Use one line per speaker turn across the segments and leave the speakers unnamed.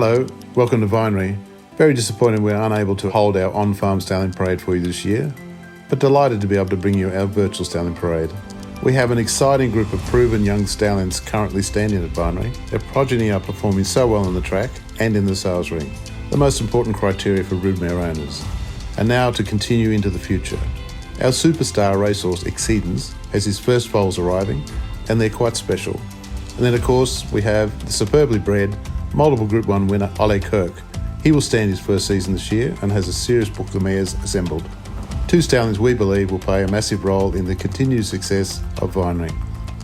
Hello, welcome to Vinery. Very disappointed we're unable to hold our on-farm Stallion Parade for you this year, but delighted to be able to bring you our virtual Stallion Parade. We have an exciting group of proven young stallions currently standing at Vinery. Their progeny are performing so well on the track and in the sales ring, the most important criteria for broodmare owners. And now to continue into the future. Our superstar racehorse Exceedance has his first foals arriving, and they're quite special. And then of course we have the superbly bred, multiple Group 1 winner Ole Kirk. He will stand his first season this year and has a serious book of mares assembled. Two stallions we believe will play a massive role in the continued success of Vinery.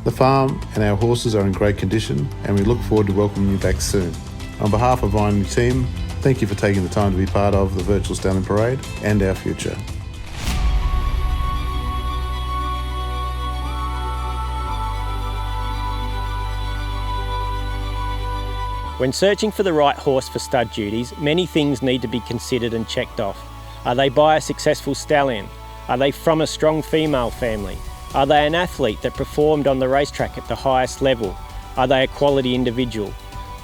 The farm and our horses are in great condition, and we look forward to welcoming you back soon. On behalf of Vinery team, thank you for taking the time to be part of the virtual Stallion Parade and our future.
When searching for the right horse for stud duties, many things need to be considered and checked off. Are they by a successful stallion? Are they from a strong female family? Are they an athlete that performed on the racetrack at the highest level? Are they a quality individual?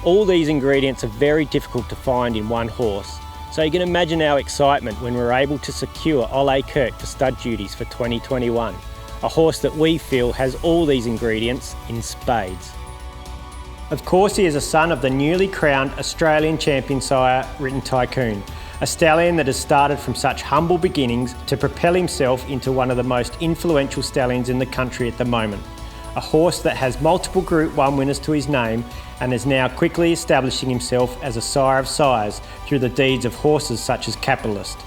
All these ingredients are very difficult to find in one horse, so you can imagine our excitement when we were able to secure Ole Kirk for stud duties for 2021, a horse that we feel has all these ingredients in spades. Of course, he is a son of the newly crowned Australian champion sire, Written Tycoon, a stallion that has started from such humble beginnings to propel himself into one of the most influential stallions in the country at the moment. A horse that has multiple Group 1 winners to his name and is now quickly establishing himself as a sire of sires through the deeds of horses such as Capitalist.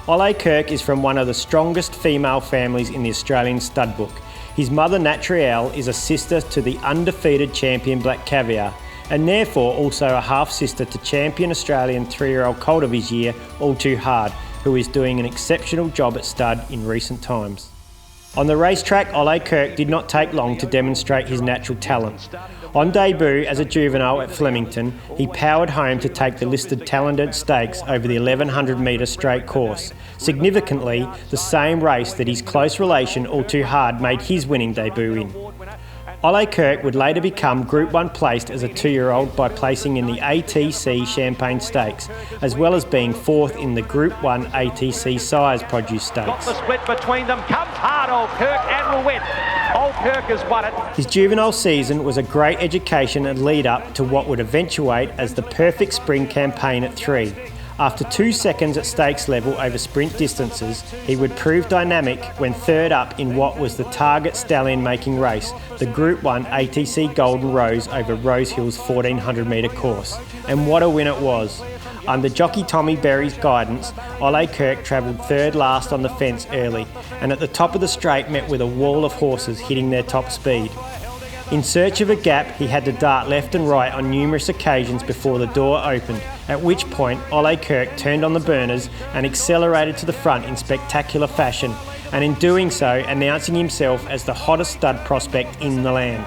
Ole Kirk is from one of the strongest female families in the Australian stud book. His mother Natrielle is a sister to the undefeated champion Black Caviar, and therefore also a half-sister to champion Australian 3-year-old colt of his year, All Too Hard, who is doing an exceptional job at stud in recent times. On the racetrack, Ole Kirk did not take long to demonstrate his natural talent. On debut as a juvenile at Flemington, he powered home to take the listed Talented Stakes over the 1100 metre straight course, significantly the same race that his close relation All Too Hard made his winning debut in. Ole Kirk would later become Group 1 placed as a 2-year-old by placing in the ATC Champagne Stakes, as well as being 4th in the Group 1 ATC Sires Produce Stakes.
The split between them comes hard, Ole Kirk, and will win. Ole Kirk has won it.
His juvenile season was a great education and lead up to what would eventuate as the perfect spring campaign at 3. After 2 seconds at stakes level over sprint distances, he would prove dynamic when third up in what was the target stallion-making race, the Group 1 ATC Golden Rose over Rose Hill's 1400 metre course. And what a win it was. Under jockey Tommy Berry's guidance, Ole Kirk travelled third last on the fence early, and at the top of the straight met with a wall of horses hitting their top speed. In search of a gap, he had to dart left and right on numerous occasions before the door opened, at which point Ole Kirk turned on the burners and accelerated to the front in spectacular fashion, and in doing so announcing himself as the hottest stud prospect in the land.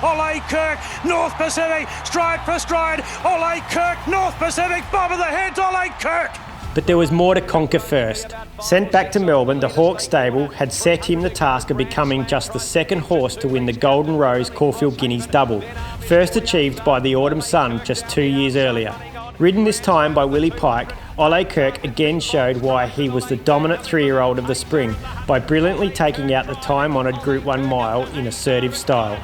Ole Kirk, North Pacific, stride for stride. Ole Kirk, North Pacific, bob of the heads, Ole Kirk.
But there was more to conquer first. Sent back to Melbourne, the Hawke stable had set him the task of becoming just the second horse to win the Golden Rose Caulfield Guineas double, first achieved by the Autumn Sun just 2 years earlier. Ridden this time by Willie Pike, Ole Kirk again showed why he was the dominant 3-year-old of the spring by brilliantly taking out the time-honoured Group 1 mile in assertive style.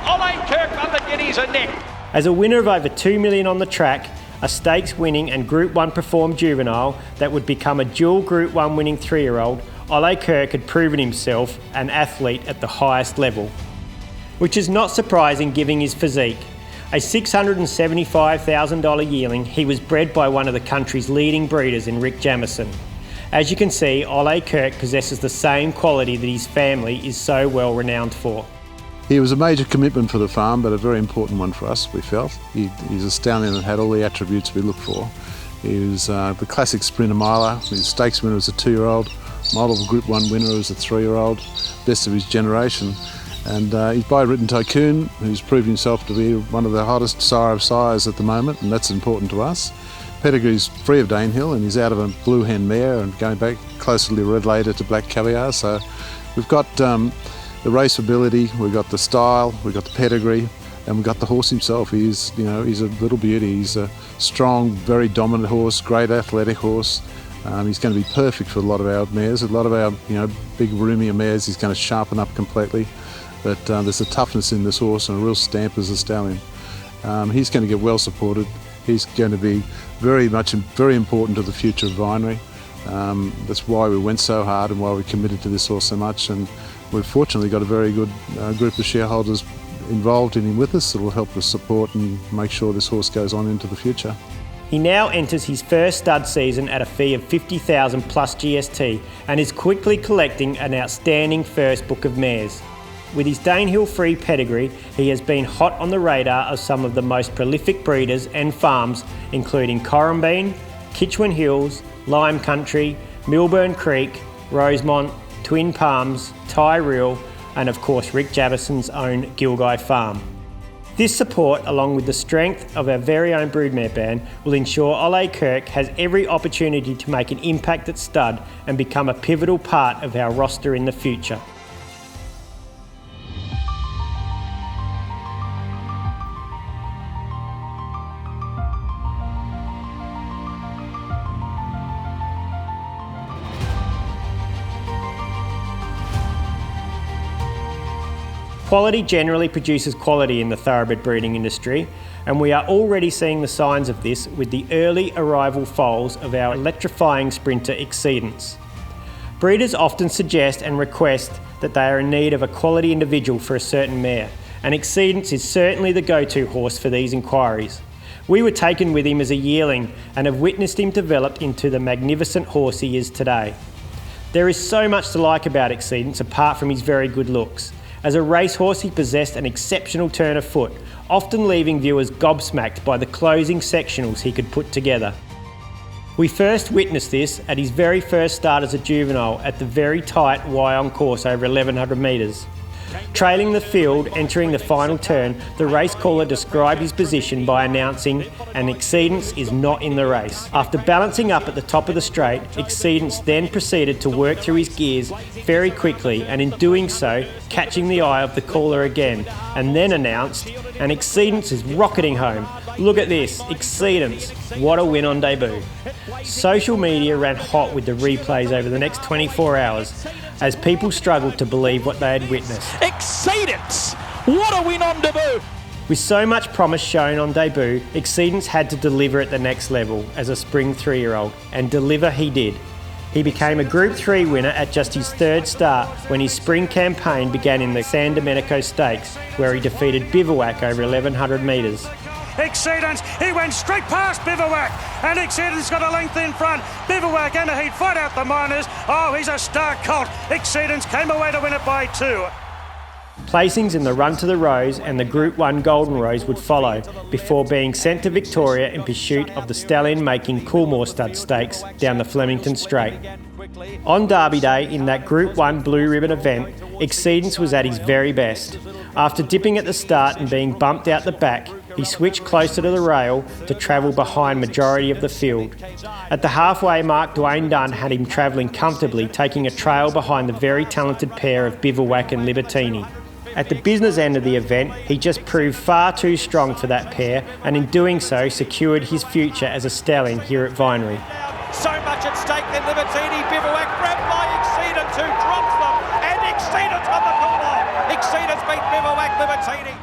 Ole Kirk on the Guineas are neck.
As a winner of over $2 million on the track, a stakes winning and Group 1 performed juvenile that would become a dual Group 1 winning 3-year-old, Ole Kirk had proven himself an athlete at the highest level. Which is not surprising given his physique. A $675,000 yearling, he was bred by one of the country's leading breeders in Rick Jamieson. As you can see, Ole Kirk possesses the same quality that his family is so well renowned for.
He was a major commitment for the farm, but a very important one for us, we felt. He's a stallion that had all the attributes we look for. He was the classic sprinter miler. He was stakes winner as a 2-year-old, multiple Group 1 winner as a 3-year-old, best of his generation. And he's by Written Tycoon, who's proved himself to be one of the hottest sire of sires at the moment, and that's important to us. Pedigree's free of Danehill, and he's out of a blue hen mare and going back closely related to Black Caviar. So we've got the race ability, we've got the style, we've got the pedigree, And we've got the horse himself. He's a little beauty. He's a strong, very dominant horse, great athletic horse. He's going to be perfect for a lot of our mares. A lot of our, big roomier mares, he's going to sharpen up completely. But there's a toughness in this horse and a real stamp as a stallion. He's going to get well supported. He's going to be very important to the future of Vinery. That's why we went so hard and why we committed to this horse so much. And we've fortunately got a very good group of shareholders involved in him with us that will help us support and make sure this horse goes on into the future.
He now enters his first stud season at a fee of $50,000 plus GST and is quickly collecting an outstanding first book of mares. With his Danehill free pedigree, he has been hot on the radar of some of the most prolific breeders and farms, including Corrambine, Kitchwin Hills, Lime Country, Milburn Creek, Rosemont, Twin Palms, Tyrrell, and of course Rick Javison's own Gilgai Farm. This support, along with the strength of our very own broodmare band, will ensure Ole Kirk has every opportunity to make an impact at stud and become a pivotal part of our roster in the future. Quality generally produces quality in the thoroughbred breeding industry, and we are already seeing the signs of this with the early arrival foals of our electrifying sprinter Exceedance. Breeders often suggest and request that they are in need of a quality individual for a certain mare, and Exceedance is certainly the go-to horse for these inquiries. We were taken with him as a yearling and have witnessed him develop into the magnificent horse he is today. There is so much to like about Exceedance apart from his very good looks. As a racehorse, he possessed an exceptional turn of foot, often leaving viewers gobsmacked by the closing sectionals he could put together. We first witnessed this at his very first start as a juvenile at the very tight Y on course over 1100 metres. Trailing the field, entering the final turn, the race caller described his position by announcing, "An Exceedance is not in the race." After balancing up at the top of the straight, Exceedance then proceeded to work through his gears very quickly, and in doing so, catching the eye of the caller again, and then announced, "An Exceedance is rocketing home. Look at this, Exceedance. What a win on debut." Social media ran hot with the replays over the next 24 hours as people struggled to believe what they had witnessed.
Exceedance! What a win on debut!
With so much promise shown on debut, Exceedance had to deliver at the next level as a spring 3-year-old, and deliver he did. He became a Group 3 winner at just his third start when his spring campaign began in the San Domenico Stakes, where he defeated Bivouac over 1100 metres.
Exceedance, he went straight past Bivouac, and Exceedance got a length in front. Bivouac and he'd fight out the minors. Oh, he's a star colt. Exceedance came away to win it by 2.
Placings in the Run to the Rose and the Group 1 Golden Rose would follow, before being sent to Victoria in pursuit of the stallion-making Coolmore Stud Stakes down the Flemington Straight. On Derby Day, in that Group 1 Blue Ribbon event, Exceedance was at his very best. After dipping at the start and being bumped out the back, he switched closer to the rail to travel behind majority of the field. At the halfway mark, Dwayne Dunn had him travelling comfortably, taking a trail behind the very talented pair of Bivouac and Libertini. At the business end of the event, he just proved far too strong for that pair, and in doing so secured his future as a stallion here at Vinery.
So much at stake then Libertini, Bivouac grabbed by Exceedance who drops them, and Exceedance on the corner. Exceedance beat Bivouac, Libertini.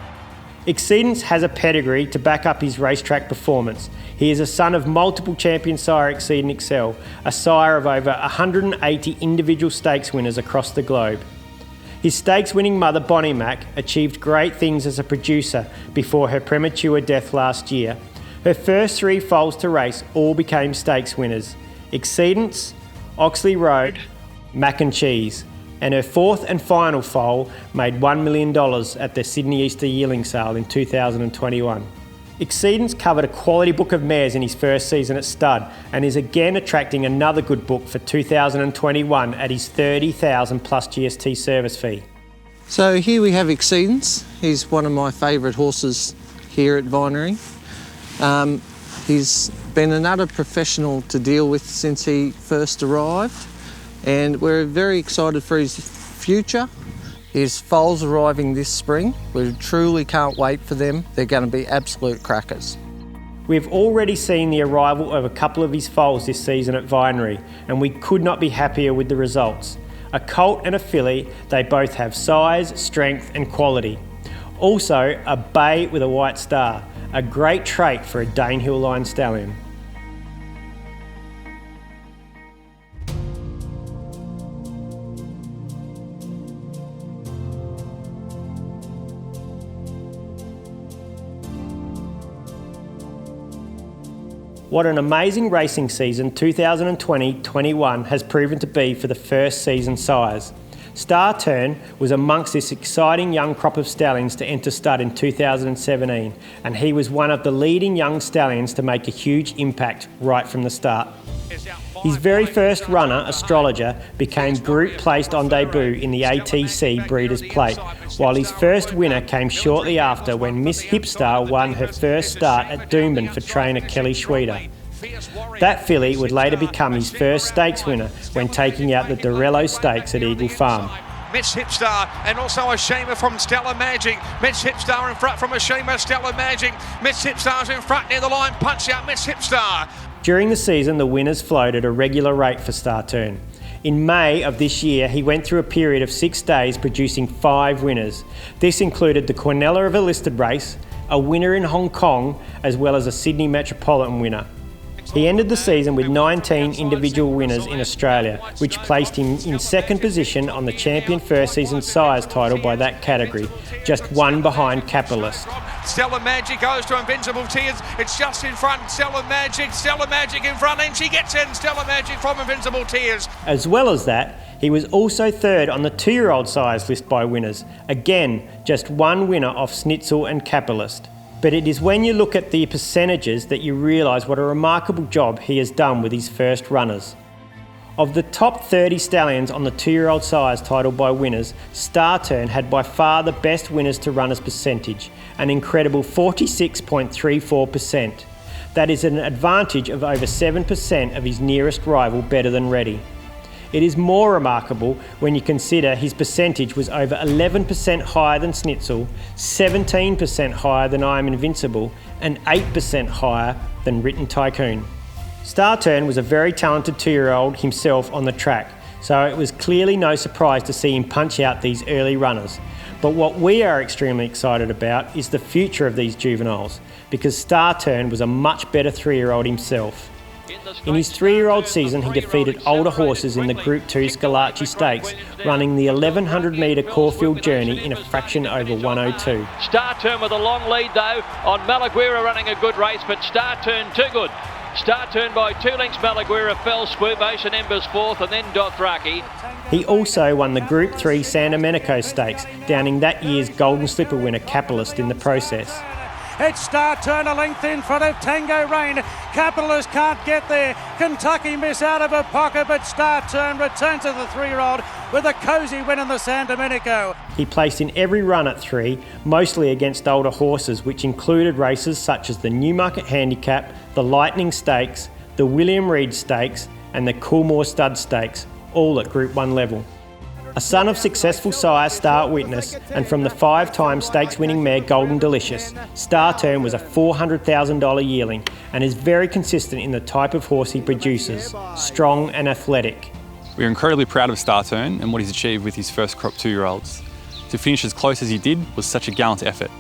Exceedance has a pedigree to back up his racetrack performance. He is a son of multiple champion sire Exceedance Excel, a sire of over 180 individual stakes winners across the globe. His stakes-winning mother, Bonnie Mac, achieved great things as a producer before her premature death last year. Her first 3 foals to race all became stakes winners: Exceedance, Oxley Road, Mac and Cheese, and her 4th and final foal made $1 million at the Sydney Easter Yearling Sale in 2021. Exceedance covered a quality book of mares in his first season at stud, and is again attracting another good book for 2021 at his $30,000 plus GST service fee.
So here we have Exceedance. He's one of my favourite horses here at Vinery. He's been an utter professional to deal with since he first arrived, and we're very excited for his future. His foals arriving this spring. We truly can't wait for them. They're going to be absolute crackers.
We've already seen the arrival of a couple of his foals this season at Vinery, and we could not be happier with the results. A colt and a filly, they both have size, strength and quality. Also, a bay with a white star, a great trait for a Danehill line stallion. What an amazing racing season 2020-21 has proven to be for the first season sires. Star Turn was amongst this exciting young crop of stallions to enter stud in 2017, and he was one of the leading young stallions to make a huge impact right from the start. His very first runner, Astrologer, became group placed on debut in the ATC Breeders' Plate, while his first winner came shortly after when Miss Hipstar won her first start at Doomben for trainer Kelly Schweeder. That filly would later become his first stakes winner when taking out the Dorello Stakes at Eagle Farm.
Miss Hipstar and also Ashima from Stellar Magic. Miss Hipstar in front from Ashima, Stellar Magic. Miss Hipstar's in front near the line, punch out Miss Hipstar.
During the season, the winners flowed at a regular rate for Star Turn. In May of this year, he went through a period of 6 days producing 5 winners. This included the Quinella of a listed race, a winner in Hong Kong, as well as a Sydney Metropolitan winner. He ended the season with 19 individual winners in Australia, which placed him in second position on the champion first season sires title by that category, just one behind Capitalist.
Stellar Magic goes to Invincible Tears. It's just in front. Stellar Magic in front, and she gets in. Stellar Magic from Invincible Tears.
As well as that, he was also third on the 2-year-old sires list by winners. Again, just one winner off Schnitzel and Capitalist. But it is when you look at the percentages that you realise what a remarkable job he has done with his first runners. Of the top 30 stallions on the 2-year-old sires title by winners, Star Turn had by far the best winners to runners percentage, an incredible 46.34%. That is an advantage of over 7% of his nearest rival Better Than Ready. It is more remarkable when you consider his percentage was over 11% higher than Schnitzel, 17% higher than I Am Invincible, and 8% higher than Written Tycoon. Star Turn was a very talented 2-year-old himself on the track, so it was clearly no surprise to see him punch out these early runners. But what we are extremely excited about is the future of these juveniles, because Star Turn was a much better 3-year-old himself. In his 3-year-old season, he defeated older horses in the Group 2 Scalacci Stakes, running the 1100 metre Caulfield Journey in a fraction over 1:02.
Star Turn with a long lead though on Malaguera, running a good race, but Star Turn too good. Star Turn by 2 lengths. Malaguera fell, Swoop, Ocean Embers 4th, and then Dothraki.
He also won the Group 3 San Domenico Stakes, downing that year's Golden Slipper winner Capitalist in the process.
It's Star Turn a length in front of Tango Rain. Capitalist can't get there. Kentucky Miss out of her pocket, but Star Turn returns to the 3-year-old with a cosy win in the San Domenico.
He placed in every run at 3, mostly against older horses, which included races such as the Newmarket Handicap, the Lightning Stakes, the William Reid Stakes, and the Coolmore Stud Stakes, all at Group 1 level. A son of successful sire Star Witness, and from the 5-time stakes-winning mare Golden Delicious, Star Turn was a $400,000 yearling and is very consistent in the type of horse he produces, strong and athletic.
We are incredibly proud of Star Turn and what he's achieved with his first crop 2-year-olds. To finish as close as he did was such a gallant effort.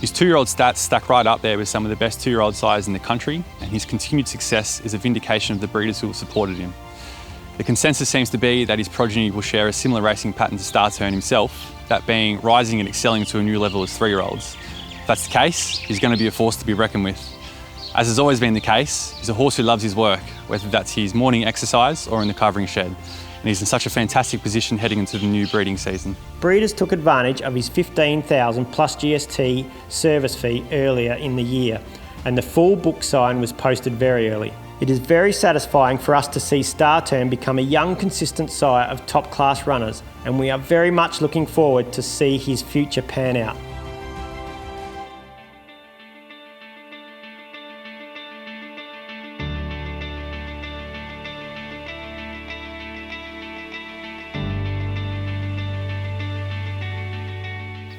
His 2-year-old stats stack right up there with some of the best 2-year-old sires in the country, and his continued success is a vindication of the breeders who have supported him. The consensus seems to be that his progeny will share a similar racing pattern to Star Turn himself, that being rising and excelling to a new level as 3-year-olds. If that's the case, he's going to be a force to be reckoned with. As has always been the case, he's a horse who loves his work, whether that's his morning exercise or in the covering shed. And he's in such a fantastic position heading into the new breeding season.
Breeders took advantage of his $15,000 plus GST service fee earlier in the year, and the full book sign was posted very early. It is very satisfying for us to see Star Turn become a young, consistent sire of top-class runners, and we are very much looking forward to see his future pan out.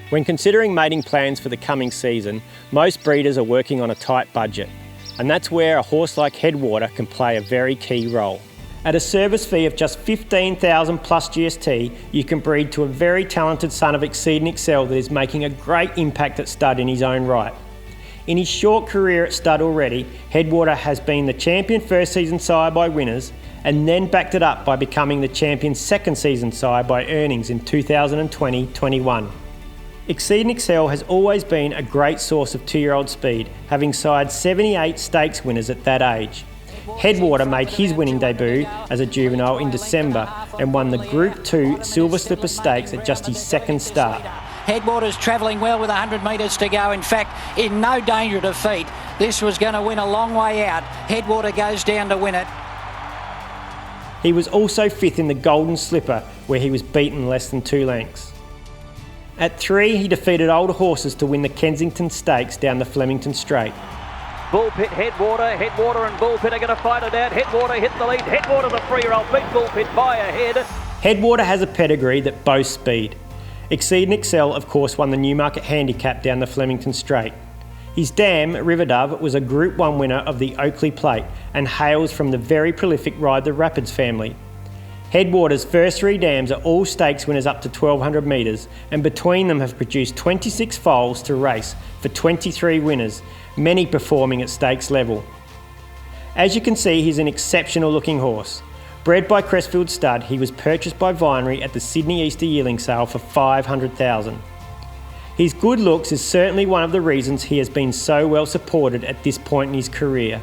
When considering mating plans for the coming season, most breeders are working on a tight budget, and that's where a horse like Headwater can play a very key role. At a service fee of just $15,000 plus GST, you can breed to a very talented son of Exceedance that is making a great impact at stud in his own right. In his short career at stud already, Headwater has been the champion first season sire by winners, and then backed it up by becoming the champion second season sire by earnings in 2020-21. Exceedance has always been a great source of 2-year-old speed, having sired 78 stakes winners at that age. Headwater made his winning debut as a juvenile in December and won the Group 2 Silver Slipper Stakes at just his second start.
Headwater's travelling well with 100 metres to go. In fact, in no danger of defeat. This was going to win a long way out. Headwater goes down to win it.
He was also fifth in the Golden Slipper, where he was beaten less than 2 lengths. At 3, he defeated older horses to win the Kensington Stakes down the Flemington Straight.
Bullpit, Headwater and Bullpit are going to fight it out. Headwater hit the lead. Headwater, the 3-year-old, beat Bullpit by a head.
Headwater has a pedigree that boasts speed. Exceedance, of course, won the Newmarket Handicap down the Flemington Straight. His dam, Riverdove, was a Group 1 winner of the Oakley Plate and hails from the very prolific Ride the Rapids family. Headwater's first 3 dams are all stakes winners up to 1,200 metres, and between them have produced 26 foals to race for 23 winners, many performing at stakes level. As you can see, he's an exceptional looking horse. Bred by Crestfield Stud, he was purchased by Vinery at the Sydney Easter yearling sale for $500,000. His good looks is certainly one of the reasons he has been so well supported at this point in his career.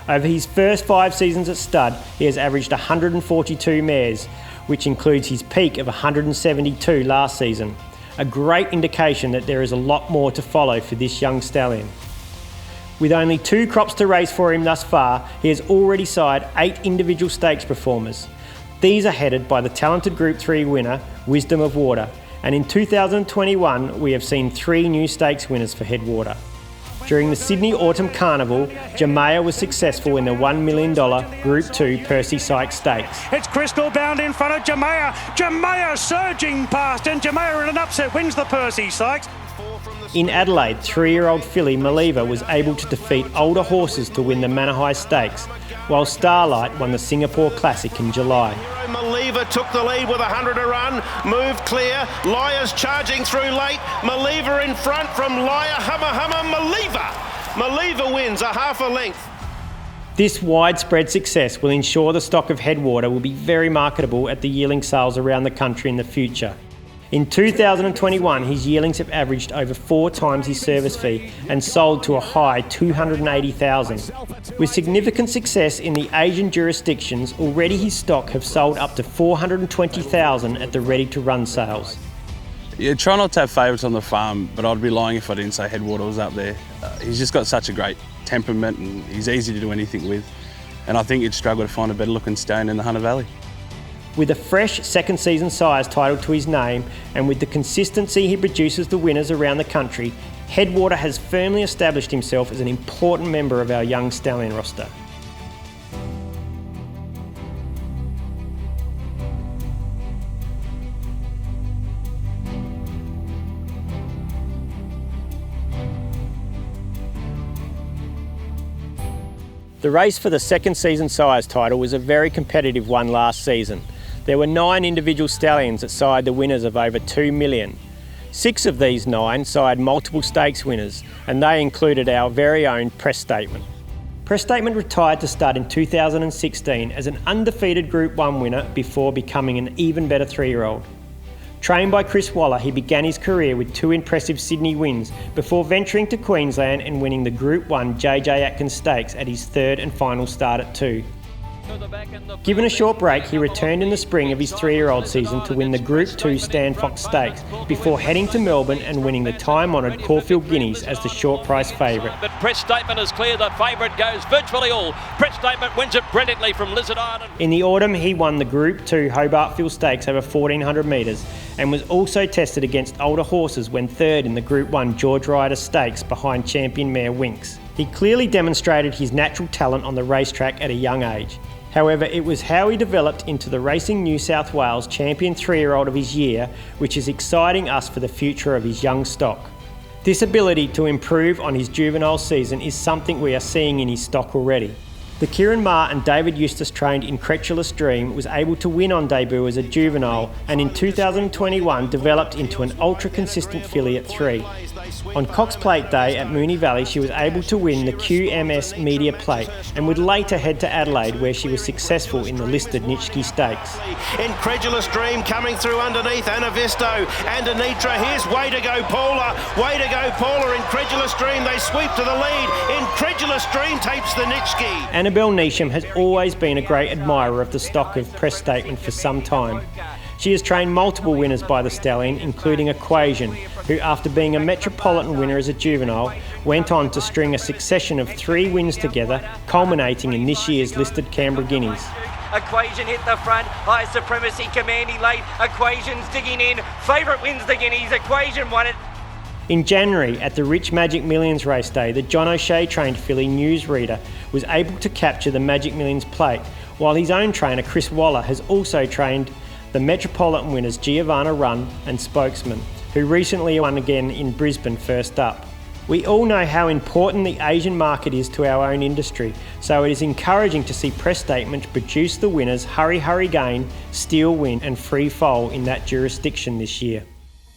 Over his first 5 seasons at stud, he has averaged 142 mares, which includes his peak of 172 last season. A great indication that there is a lot more to follow for this young stallion. With only 2 crops to race for him thus far, he has already sired 8 individual stakes performers. These are headed by the talented Group 3 winner, Wisdom of Water, and in 2021 we have seen 3 new stakes winners for Headwater. During the Sydney Autumn Carnival, Jamea was successful in the $1 million Group 2 Percy Sykes Stakes.
It's Crystal Bound in front of Jamea. Jamea surging past, and Jamea in an upset wins the Percy Sykes.
In Adelaide, 3-year-old filly Maliva was able to defeat older horses to win the Manor High Stakes, while Starlight won the Singapore Classic in July.
Maliva took the lead with 100 to run, moved clear, Liar's charging through late, Maliva in front from Liar, Maliva wins a half a length.
This widespread success will ensure the stock of Headwater will be very marketable at the yearling sales around the country in the future. In 2021, his yearlings have averaged over 4 times his service fee and sold to a high $280,000. With significant success in the Asian jurisdictions, already his stock have sold up to $420,000 at the ready-to-run sales.
Yeah, try not to have favourites on the farm, but I'd be lying if I didn't say Headwater was up there. He's just got such a great temperament and he's easy to do anything with. And I think you'd struggle to find a better looking stallion in the Hunter Valley.
With a fresh second season sires title to his name and with the consistency he produces the winners around the country, Headwater has firmly established himself as an important member of our young stallion roster. The race for the second season sires title was a very competitive one last season. There were 9 individual stallions that sired the winners of over $2 million. 6 of these 9 sired multiple stakes winners, and they included our very own Press Statement. Press Statement retired to stud in 2016 as an undefeated Group 1 winner before becoming an even better 3-year-old. Trained by Chris Waller, he began his career with 2 impressive Sydney wins before venturing to Queensland and winning the Group 1 JJ Atkins Stakes at his 3rd and final start at 2. Given a short break, he returned in the spring of his 3-year-old season to win the Group 2 Stan Fox Stakes before heading to Melbourne and winning the time-honoured Caulfield Guineas as the short price favourite.
But Press Statement is clear, the favourite goes virtually all. Press Statement wins it brilliantly from Lizard Island.
In the autumn, he won the Group 2 Hobartfield Stakes over 1,400 metres and was also tested against older horses when 3rd in the Group 1 George Ryder Stakes behind champion mare Winks. He clearly demonstrated his natural talent on the racetrack at a young age. However, it was how he developed into the Racing New South Wales champion 3-year-old of his year, which is exciting us for the future of his young stock. This ability to improve on his juvenile season is something we are seeing in his stock already. The Kieran Maher and David Eustace trained Incredulous Dream was able to win on debut as a juvenile and in 2021 developed into an ultra-consistent filly at 3. On Cox Plate Day at Moonee Valley, she was able to win the QMS Media Plate and would later head to Adelaide where she was successful in the listed Nitschke Stakes.
Incredulous Dream coming through underneath Anavisto and Anitra. Here's Way to Go Paula. Way to Go Paula. Incredulous Dream, they sweep to the lead. Incredulous Dream takes the Nitschke.
Annabelle Neesham has always been a great admirer of the stock of Press Statement for some time. She has trained multiple winners by the Stallion, including Equation, who after being a Metropolitan winner as a juvenile, went on to string a succession of 3 wins together, culminating in this year's listed Canberra Guineas.
Equation hit the front, High Supremacy commanding late, Equation's digging in, favourite wins the Guineas, Equation won it.
In January, at the Rich Magic Millions race day, the John O'Shea trained filly Newsreader was able to capture the Magic Millions plate, while his own trainer Chris Waller has also trained the Metropolitan winners Giovanna Run and Spokesman, who recently won again in Brisbane first up. We all know how important the Asian market is to our own industry, so it is encouraging to see Press Statement produce the winners Hurry Hurry Gain, Steel Win and Free Foal in that jurisdiction this year.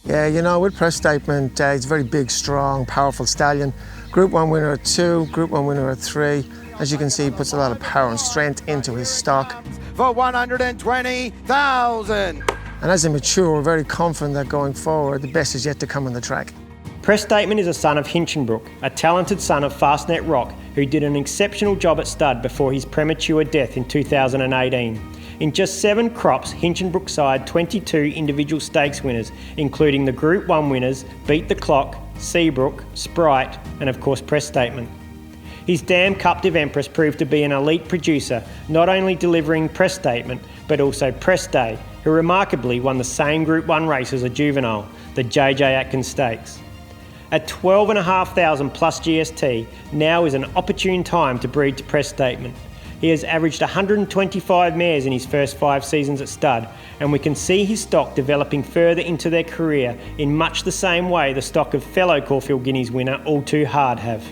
Yeah, you know, with Press Statement, he's a very big, strong, powerful stallion. Group 1 winner at 2, Group 1 winner at 3. As you can see, he puts a lot of power and strength into his stock.
For 120,000.
And as they mature, we're very confident that going forward, the best is yet to come on the track.
Press Statement is a son of Hinchinbrook, a talented son of Fastnet Rock, who did an exceptional job at stud before his premature death in 2018. In just 7 crops, Hinchinbrook side 22 individual stakes winners, including the Group 1 winners Beat the Clock, Seabrook, Sprite, and of course Press Statement. His dam Captive Empress proved to be an elite producer, not only delivering Press Statement, but also Press Day, who remarkably won the same Group 1 race as a juvenile, the JJ Atkins Stakes. At 12,500 plus GST, now is an opportune time to breed to Press Statement. He has averaged 125 mares in his first 5 seasons at stud, and we can see his stock developing further into their career in much the same way the stock of fellow Caulfield Guineas winner All Too Hard have.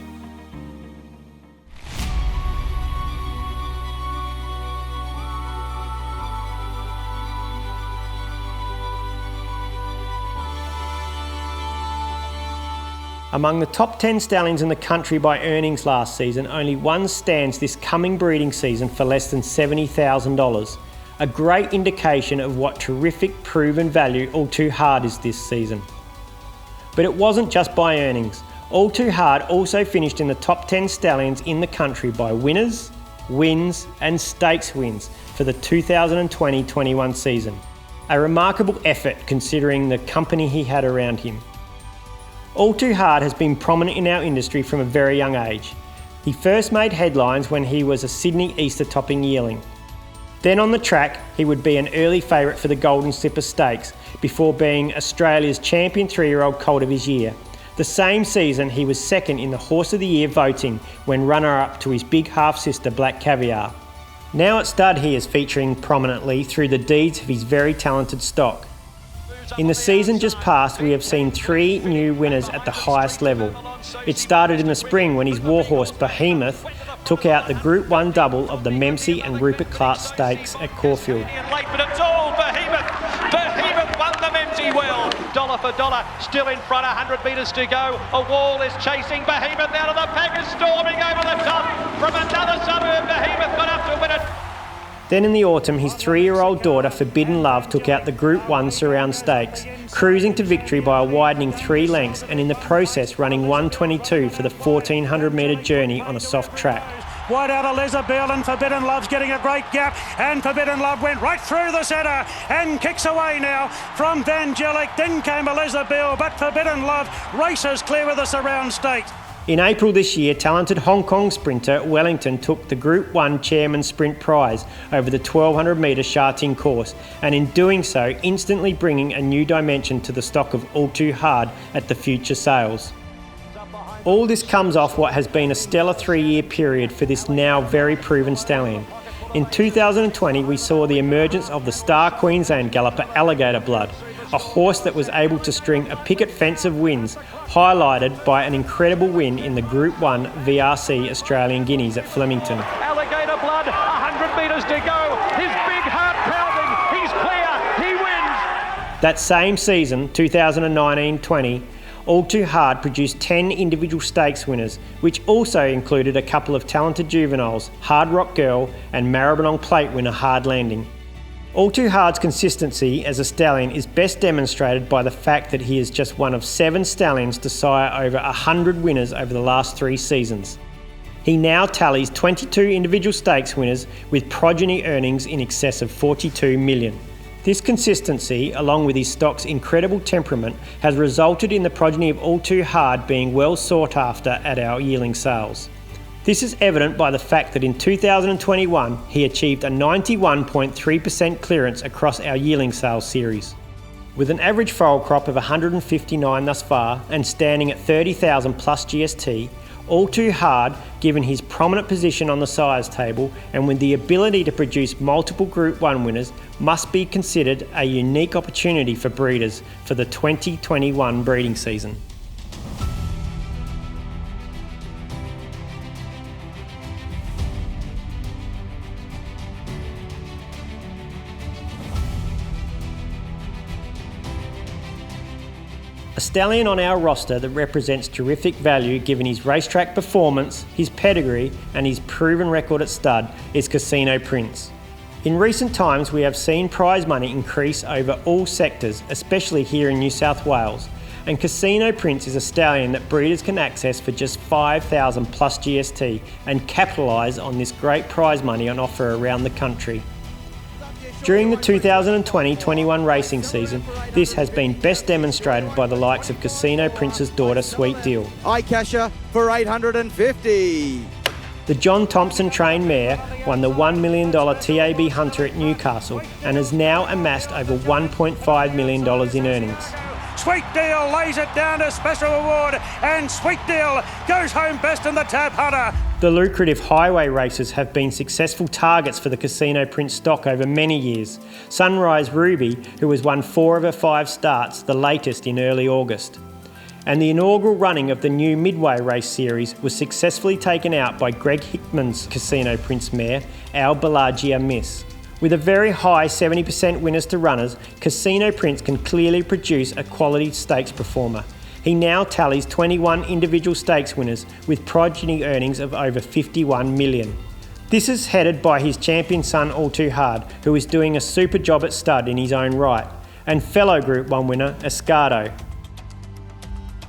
Among the top 10 stallions in the country by earnings last season, only one stands this coming breeding season for less than $70,000. A great indication of what terrific proven value All Too Hard is this season. But it wasn't just by earnings. All Too Hard also finished in the top 10 stallions in the country by winners, wins and stakes wins for the 2020-21 season. A remarkable effort considering the company he had around him. All Too Hard has been prominent in our industry from a very young age. He first made headlines when he was a Sydney Easter topping yearling. Then on the track, he would be an early favourite for the Golden Slipper Stakes before being Australia's champion 3-year-old colt of his year. The same season, he was second in the Horse of the Year voting when runner-up to his big half-sister Black Caviar. Now at stud, he is featuring prominently through the deeds of his very talented stock. In the season just past, we have seen 3 new winners at the highest level. It started in the spring when his warhorse Behemoth took out the Group 1 double of the Memsey and Rupert Clark Stakes at Caulfield.
Late, but it's all Behemoth. Behemoth won the Memsey well. Dollar for dollar, still in front, 100 metres to go. A wall is chasing Behemoth out of the pack, is storming over the top. From another suburb, Behemoth got up to win it.
Then in the autumn, his 3-year-old daughter Forbidden Love took out the Group 1 Surround Stakes, cruising to victory by a widening 3 lengths and in the process running 1:22 for the 1,400 metre journey on a soft track.
Wide out Elizabeth and Forbidden Love's getting a great gap, and Forbidden Love went right through the centre and kicks away now from Vangelic. Then came Elizabeth, but Forbidden Love races clear with the Surround Stakes.
In April this year, talented Hong Kong sprinter Wellington took the Group 1 Chairman Sprint Prize over the 1,200 metre Sha Tin course, and in doing so, instantly bringing a new dimension to the stock of All Too Hard at the future sales. All this comes off what has been a stellar 3-year period for this now very proven stallion. In 2020, we saw the emergence of the star Queensland galloper Alligator Blood, a horse that was able to string a picket fence of wins, highlighted by an incredible win in the Group 1 VRC Australian Guineas at Flemington.
Alligator Blood, 100 metres to go. His big heart pounding. He's clear. He wins.
That same season, 2019-20, All Too Hard produced 10 individual stakes winners, which also included a couple of talented juveniles, Hard Rock Girl and Maribyrnong Plate winner Hard Landing. All Too Hard's consistency as a stallion is best demonstrated by the fact that he is just one of 7 stallions to sire over 100 winners over the last 3 seasons. He now tallies 22 individual stakes winners with progeny earnings in excess of 42 million. This consistency, along with his stock's incredible temperament, has resulted in the progeny of All Too Hard being well sought after at our yearling sales. This is evident by the fact that in 2021 he achieved a 91.3% clearance across our yearling sales series. With an average foal crop of 159 thus far and standing at 30,000 plus GST, All Too Hard, given his prominent position on the sires table and with the ability to produce multiple Group 1 winners, must be considered a unique opportunity for breeders for the 2021 breeding season. A stallion on our roster that represents terrific value given his racetrack performance, his pedigree and his proven record at stud is Casino Prince. In recent times we have seen prize money increase over all sectors, especially here in New South Wales, and Casino Prince is a stallion that breeders can access for just 5,000 plus GST and capitalise on this great prize money on offer around the country. During the 2020-21 racing season, this has been best demonstrated by the likes of Casino Prince's daughter, Sweet Deal.
iCasher for $850.
The John Thompson trained mare won the $1 million TAB Hunter at Newcastle and has now amassed over $1.5 million in earnings.
Sweet Deal lays it down to special award, and Sweet Deal goes home best in the Tab Hunter.
The lucrative highway races have been successful targets for the Casino Prince stock over many years. Sunrise Ruby, who has won 4 of her 5 starts, the latest in early August. And the inaugural running of the new Midway race series was successfully taken out by Greg Hickman's Casino Prince mare, Our Bellagio Miss. With a very high 70% winners to runners, Casino Prince can clearly produce a quality stakes performer. He now tallies 21 individual stakes winners with progeny earnings of over 51 million. This is headed by his champion son All Too Hard, who is doing a super job at stud in his own right, and fellow Group 1 winner Escardo.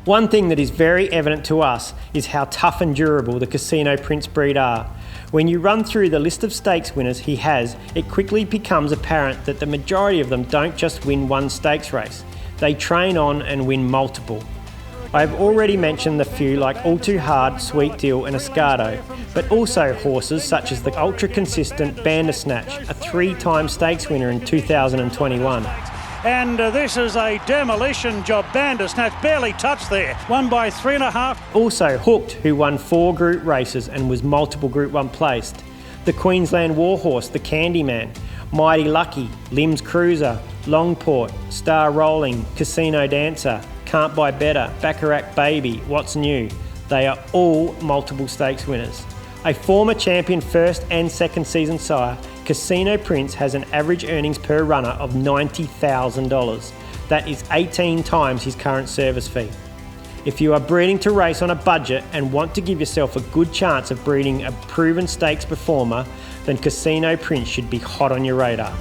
One thing that is very evident to us is how tough and durable the Casino Prince breed are. When you run through the list of stakes winners he has, it quickly becomes apparent that the majority of them don't just win one stakes race, they train on and win multiple. I have already mentioned the few like All Too Hard, Sweet Deal and Escardo, but also horses such as the ultra-consistent Bandersnatch, a 3-time stakes winner in 2021.
And this is a demolition job. Bandersnatch barely touched there. Won by 3.5.
Also Hooked, who won 4 group races and was multiple Group 1 placed. The Queensland Warhorse, the Candyman. Mighty Lucky, Limbs Cruiser, Longport, Star Rolling, Casino Dancer, Can't Buy Better, Baccarat Baby, What's New. They are all multiple stakes winners. A former champion first and second season sire, Casino Prince has an average earnings per runner of $90,000. That is 18 times his current service fee. If you are breeding to race on a budget and want to give yourself a good chance of breeding a proven stakes performer, then Casino Prince should be hot on your radar.